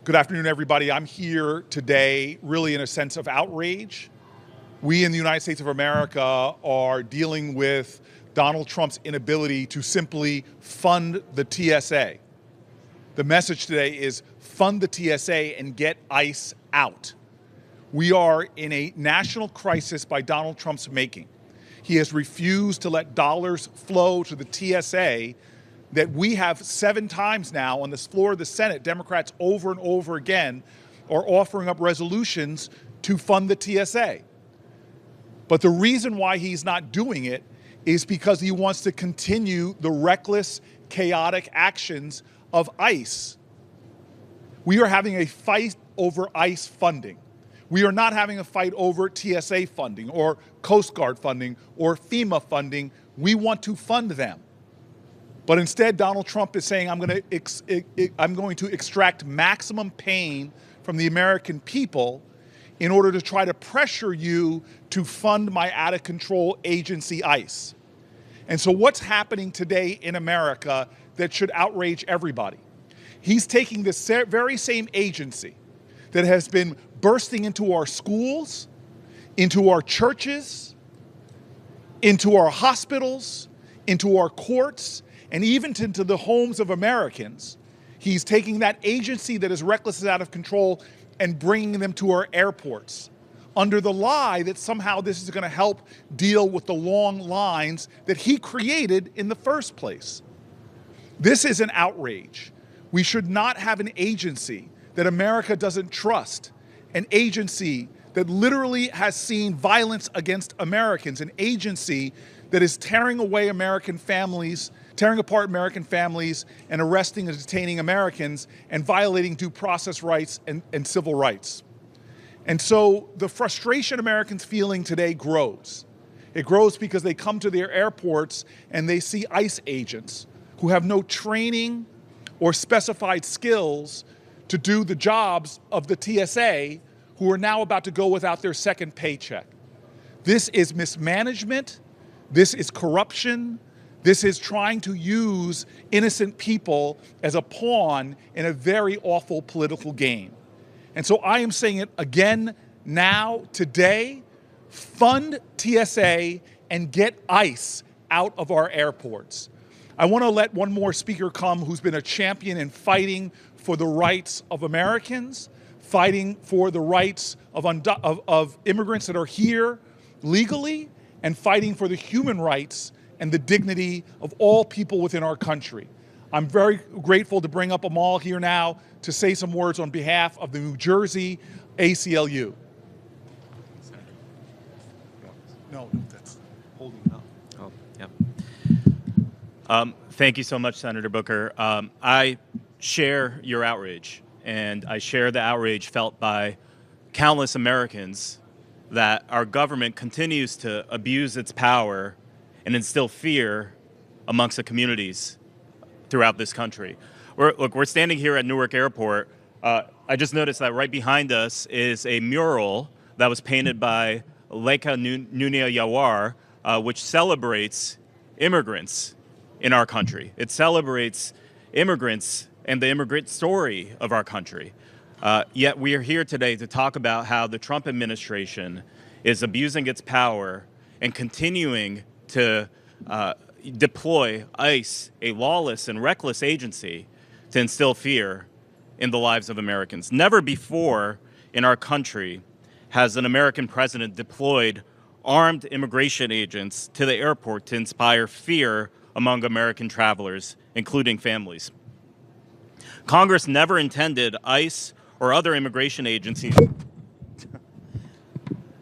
Good afternoon, everybody. I'm here today really in a sense of outrage. We in the United States of America are dealing with Donald Trump's inability to simply fund the TSA. The message today is fund the TSA and get ICE out. We are in a national crisis by Donald Trump's making. He has refused to let dollars flow to the TSA that we have 7 times now on the floor of the Senate. Democrats over and over again are offering up resolutions to fund the TSA. But the reason why he's not doing it is because he wants to continue the reckless, chaotic actions of ICE. We are having a fight over ICE funding. We are not having a fight over TSA funding or Coast Guard funding or FEMA funding. We want to fund them. But instead, Donald Trump is saying, I'm going to extract maximum pain from the American people in order to try to pressure you to fund my out-of-control agency, ICE. And so what's happening today in America that should outrage everybody? He's taking this very same agency that has been bursting into our schools, into our churches, into our hospitals, into our courts, and even into the homes of Americans. He's taking that agency that is reckless and out of control and bringing them to our airports under the lie that somehow this is going to help deal with the long lines that he created in the first place. This is an outrage. We should not have an agency that America doesn't trust, an agency that literally has seen violence against Americans, an agency that is tearing away American families, tearing apart American families and arresting and detaining Americans and violating due process rights and civil rights. And so the frustration Americans feeling today grows. It grows because they come to their airports and they see ICE agents who have no training or specified skills to do the jobs of the TSA, who are now about to go without their second paycheck. This is mismanagement. This is corruption. This is trying to use innocent people as a pawn in a very awful political game. And so I am saying it again now, today, fund TSA and get ICE out of our airports. I want to let one more speaker come who's been a champion in fighting for the rights of Americans, fighting for the rights of immigrants that are here legally, and fighting for the human rights and the dignity of all people within our country. I'm very grateful to bring up Amal here now to say some words on behalf of the New Jersey ACLU. No, that's holding it up. Oh, yeah. Thank you so much, Senator Booker. I share your outrage, and I share the outrage felt by countless Americans that our government continues to abuse its power and instill fear amongst the communities throughout this country. We're standing here at Newark Airport. I just noticed that right behind us is a mural that was painted by Leka Nunia Yawar, which celebrates immigrants in our country. It celebrates immigrants and the immigrant story of our country. Yet we are here today to talk about how the Trump administration is abusing its power and continuing to deploy ICE, a lawless and reckless agency, to instill fear in the lives of Americans. Never before in our country has an American president deployed armed immigration agents to the airport to inspire fear among American travelers, including families. Congress never intended ICE or other immigration agencies.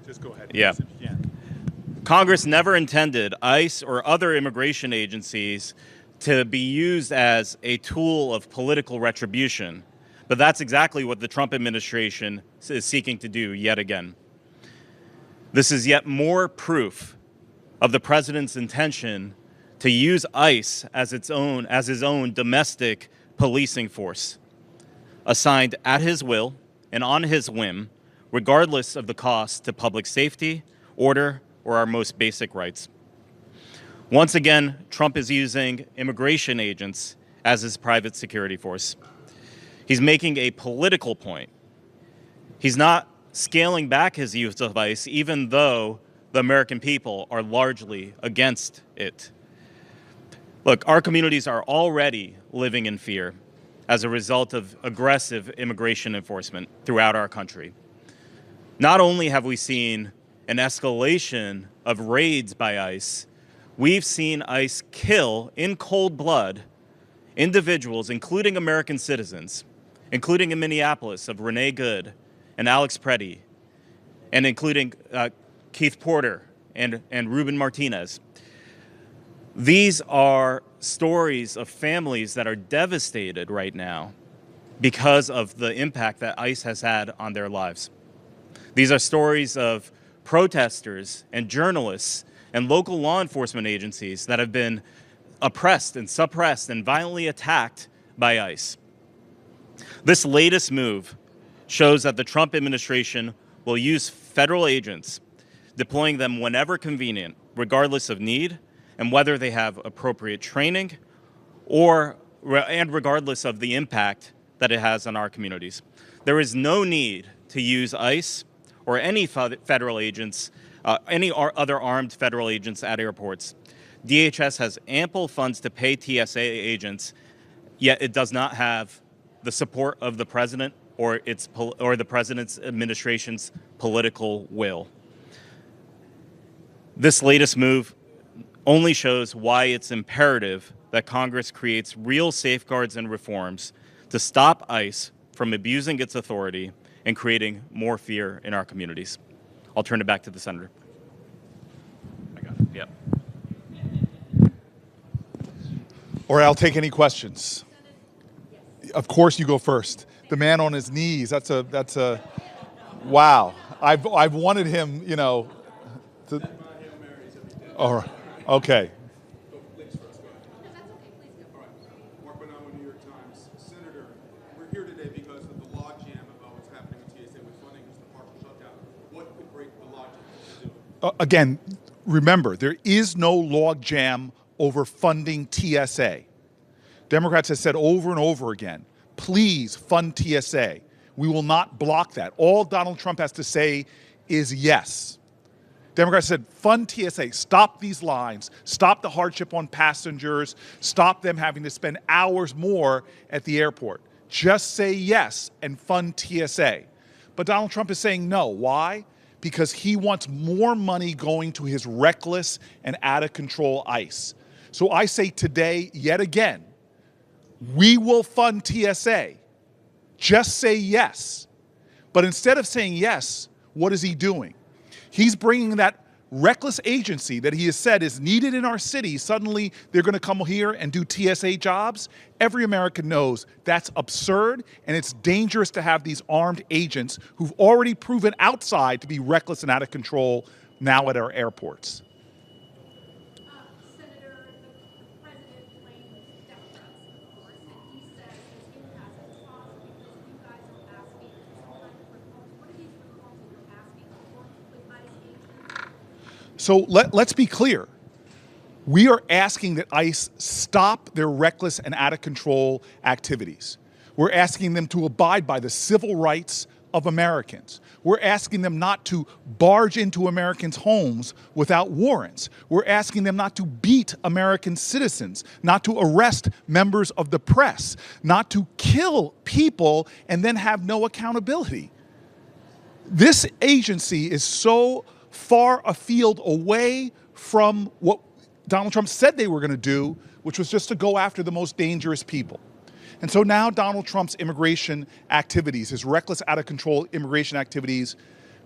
Just go ahead. Yeah. Congress never intended ICE or other immigration agencies to be used as a tool of political retribution. But that's exactly what the Trump administration is seeking to do yet again. This is yet more proof of the president's intention to use ICE as his own domestic policing force, assigned at his will and on his whim, regardless of the cost to public safety, order, or our most basic rights. Once again, Trump is using immigration agents as his private security force. He's making a political point. He's not scaling back his use of ICE, even though the American people are largely against it. Look, our communities are already living in fear as a result of aggressive immigration enforcement throughout our country. Not only have we seen an escalation of raids by ICE, we've seen ICE kill in cold blood individuals, including American citizens, including in Minneapolis of Renee Good and Alex Preddy, and including Keith Porter and Ruben Martinez. These are stories of families that are devastated right now because of the impact that ICE has had on their lives. These are stories of protesters and journalists and local law enforcement agencies that have been oppressed and suppressed and violently attacked by ICE. This latest move shows that the Trump administration will use federal agents, deploying them whenever convenient, regardless of need, and whether they have appropriate training and regardless of the impact that it has on our communities. There is no need to use ICE or any federal agents, any other armed federal agents at airports. DHS has ample funds to pay TSA agents, yet it does not have the support of the president or the president's administration's political will. This latest move only shows why it's imperative that Congress creates real safeguards and reforms to stop ICE from abusing its authority and creating more fear in our communities. I'll turn it back to the senator. I got it. Yep. Or I'll take any questions. Of course, you go first. The man on his knees. That's a. Wow. I've wanted him. To. All right. Okay. New York Times. Senator, we're here today because of the logjam about what's happening with TSA with funding because of the partial shutdown. What could break the logjam? Again, remember, there is no logjam over funding TSA. Democrats have said over and over again, please fund TSA. We will not block that. All Donald Trump has to say is yes. Democrats said, fund TSA, stop these lines, stop the hardship on passengers, stop them having to spend hours more at the airport. Just say yes and fund TSA. But Donald Trump is saying no. Why? Because he wants more money going to his reckless and out of control ICE. So I say today, yet again, we will fund TSA. Just say yes. But instead of saying yes, what is he doing? He's bringing that reckless agency that he has said is needed in our city. Suddenly, they're going to come here and do TSA jobs. Every American knows that's absurd, and it's dangerous to have these armed agents who've already proven outside to be reckless and out of control now at our airports. Senator, the president blames Democrats, of course, and he says his impasse is caused because you guys are asking for some kind of reforms. What are these reforms that you're asking for with ICE agents? So let's be clear. We are asking that ICE stop their reckless and out of control activities. We're asking them to abide by the civil rights of Americans. We're asking them not to barge into Americans' homes without warrants. We're asking them not to beat American citizens, not to arrest members of the press, not to kill people and then have no accountability. This agency is so far afield away from what Donald Trump said they were going to do, which was just to go after the most dangerous people. And so now Donald Trump's immigration activities, his reckless, out of control immigration activities,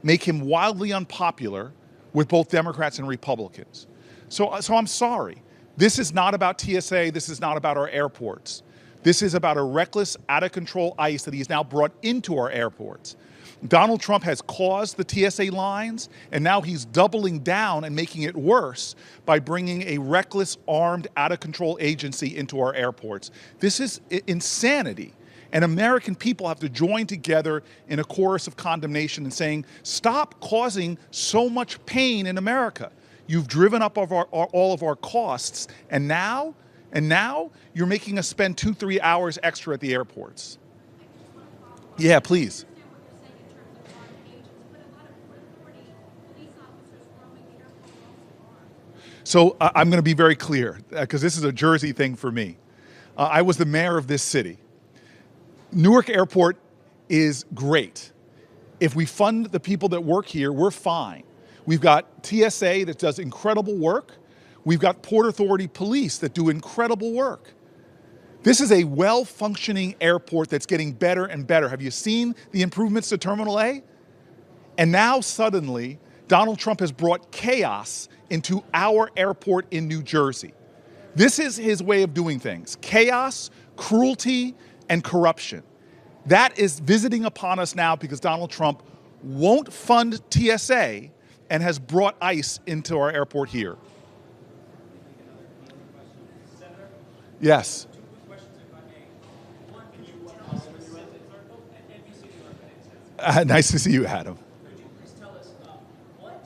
make him wildly unpopular with both Democrats and Republicans. So I'm sorry. This is not about TSA. This is not about our airports. This is about a reckless, out of control ICE that he's now brought into our airports. Donald Trump has caused the TSA lines, and now he's doubling down and making it worse by bringing a reckless, armed, out-of-control agency into our airports. This is insanity. And American people have to join together in a chorus of condemnation and saying, stop causing so much pain in America. You've driven up all of our costs, and now you're making us spend 2-3 hours extra at the airports. Yeah, please. understand what you're saying in terms of armed agents, but a lot of Port Authority police officers roaming the airport also are. So I'm going to be very clear because this is a Jersey thing for me. I was the mayor of this city. Newark Airport is great. If we fund the people that work here, we're fine. We've got TSA that does incredible work. We've got Port Authority police that do incredible work. This is a well-functioning airport that's getting better and better. Have you seen the improvements to Terminal A? And now suddenly, Donald Trump has brought chaos into our airport in New Jersey. This is his way of doing things. Chaos, cruelty, and corruption. That is visiting upon us now because Donald Trump won't fund TSA and has brought ICE into our airport here. Yes. Nice to see you, Adam. Could you please tell us what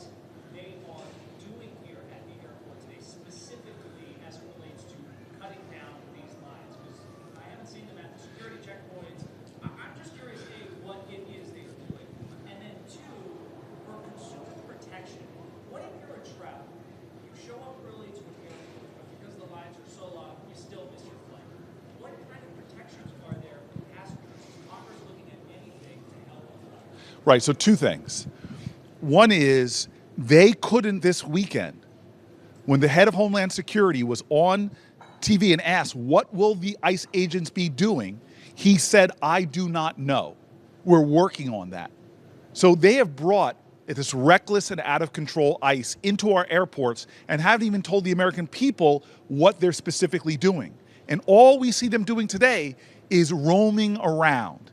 they are doing here at the airport today, specifically as it relates to cutting down these lines? Because I haven't seen them at the security checkpoints. I'm just curious, A, what it is they're doing, and then two, for consumer protection, what if you're a traveler? You show up early to an airport, but because the lines are so long, you still miss your flight. What kind of protections are there for passengers? Is Congress looking at anything to help them? Right, so two things. One is they couldn't this weekend, when the head of Homeland Security was on TV and asked, what will the ICE agents be doing? He said, I do not know. We're working on that. So they have brought this reckless and out of control ICE into our airports and haven't even told the American people what they're specifically doing. And all we see them doing today is roaming around.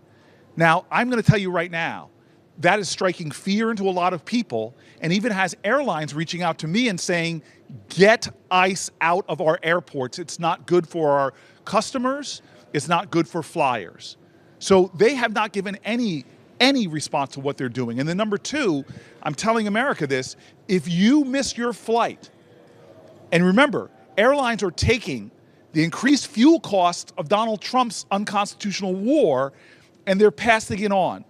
Now, I'm going to tell you right now, that is striking fear into a lot of people and even has airlines reaching out to me and saying, get ICE out of our airports. It's not good for our customers. It's not good for flyers. So they have not given any response to what they're doing. And then number two, I'm telling America this, if you miss your flight, and remember, airlines are taking the increased fuel costs of Donald Trump's unconstitutional war and they're passing it on.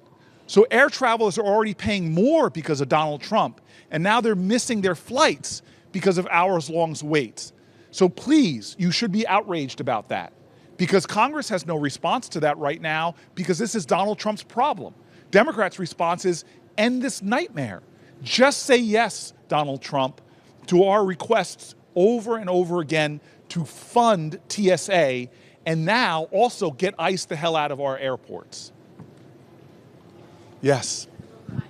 So air travelers are already paying more because of Donald Trump, and now they're missing their flights because of hours-long waits. So please, you should be outraged about that because Congress has no response to that right now because this is Donald Trump's problem. Democrats' response is end this nightmare. Just say yes, Donald Trump, to our requests over and over again to fund TSA and now also get ICE the hell out of our airports. Yes. In the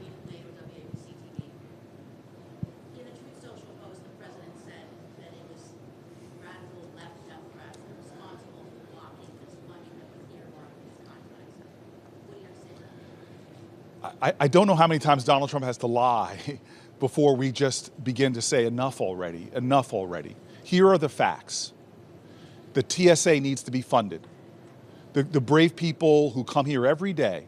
Truth Social post, the president said that it was radical left Democrats that were responsible for blocking this money that was earmarked for these contracts. What do you have to say to that? I don't know how many times Donald Trump has to lie before we just begin to say enough already, enough already. Here are the facts. The TSA needs to be funded. The brave people who come here every day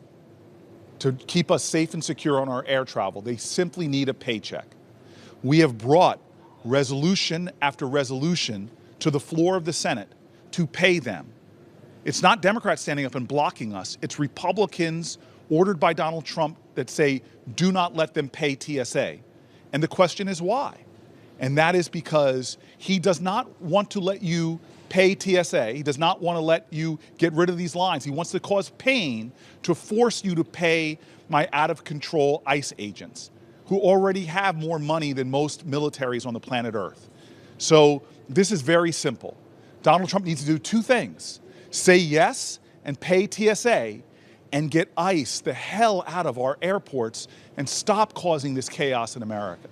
to keep us safe and secure on our air travel, they simply need a paycheck. We have brought resolution after resolution to the floor of the Senate to pay them. It's not Democrats standing up and blocking us, it's Republicans ordered by Donald Trump that say, do not let them pay TSA. And the question is why? And that is because he does not want to let you pay TSA. He does not want to let you get rid of these lines. He wants to cause pain to force you to pay my out-of-control ICE agents who already have more money than most militaries on the planet Earth. So this is very simple. Donald Trump needs to do two things. Say yes and pay TSA and get ICE the hell out of our airports and stop causing this chaos in America.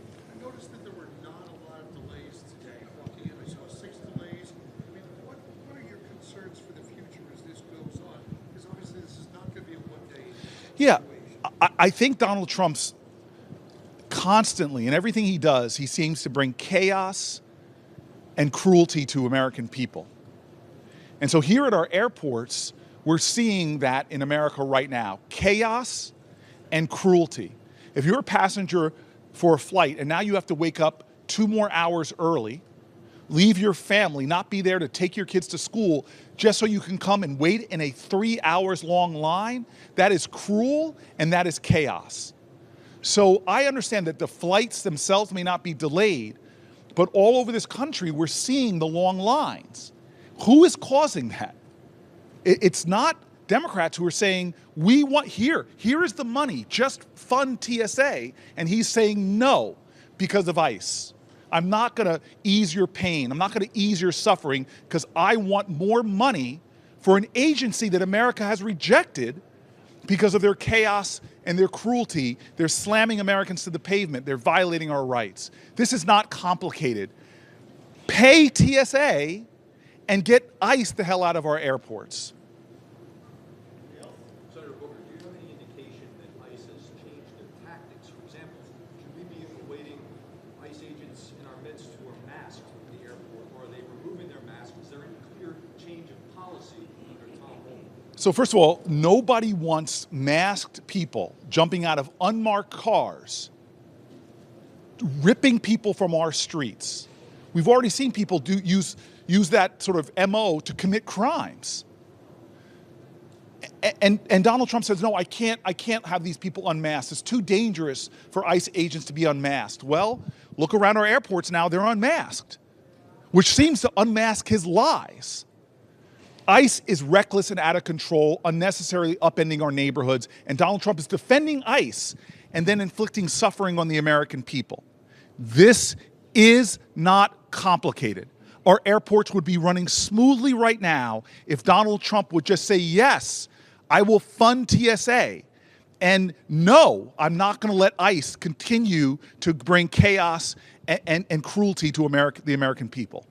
I noticed that there were not a lot of delays today. Walking in, I saw 6 delays. I mean, what are your concerns for the future as this goes on? Because obviously this is not going to be a one-day Yeah, situation. I think Donald Trump's constantly, in everything he does, he seems to bring chaos and cruelty to American people. And so here at our airports, we're seeing that in America right now. Chaos and cruelty. If you're a passenger for a flight and now you have to wake up 2 more hours early, leave your family, not be there to take your kids to school just so you can come and wait in a 3 hours long line, that is cruel and that is chaos. So I understand that the flights themselves may not be delayed, but all over this country, we're seeing the long lines. Who is causing that? It's not Democrats who are saying, we want, here is the money, just fund TSA. And he's saying no because of ICE. I'm not gonna ease your pain. I'm not gonna ease your suffering because I want more money for an agency that America has rejected because of their chaos and their cruelty. They're slamming Americans to the pavement. They're violating our rights. This is not complicated. Pay TSA and get ICE the hell out of our airports. Senator Booker, do you have any indication that ICE has changed their tactics? For example, should we be awaiting ICE agents in our midst who are masked at the airport, or are they removing their masks? Is there any clear change of policy under Tom Homan? So first of all, nobody wants masked people jumping out of unmarked cars, ripping people from our streets. We've already seen people use that sort of MO to commit crimes. And Donald Trump says, no, I can't have these people unmasked. It's too dangerous for ICE agents to be unmasked. Well, look around our airports now, they're unmasked, which seems to unmask his lies. ICE is reckless and out of control, unnecessarily upending our neighborhoods, and Donald Trump is defending ICE and then inflicting suffering on the American people. This is not complicated. Our airports would be running smoothly right now if Donald Trump would just say, yes, I will fund TSA. And no, I'm not going to let ICE continue to bring chaos and cruelty to the American people.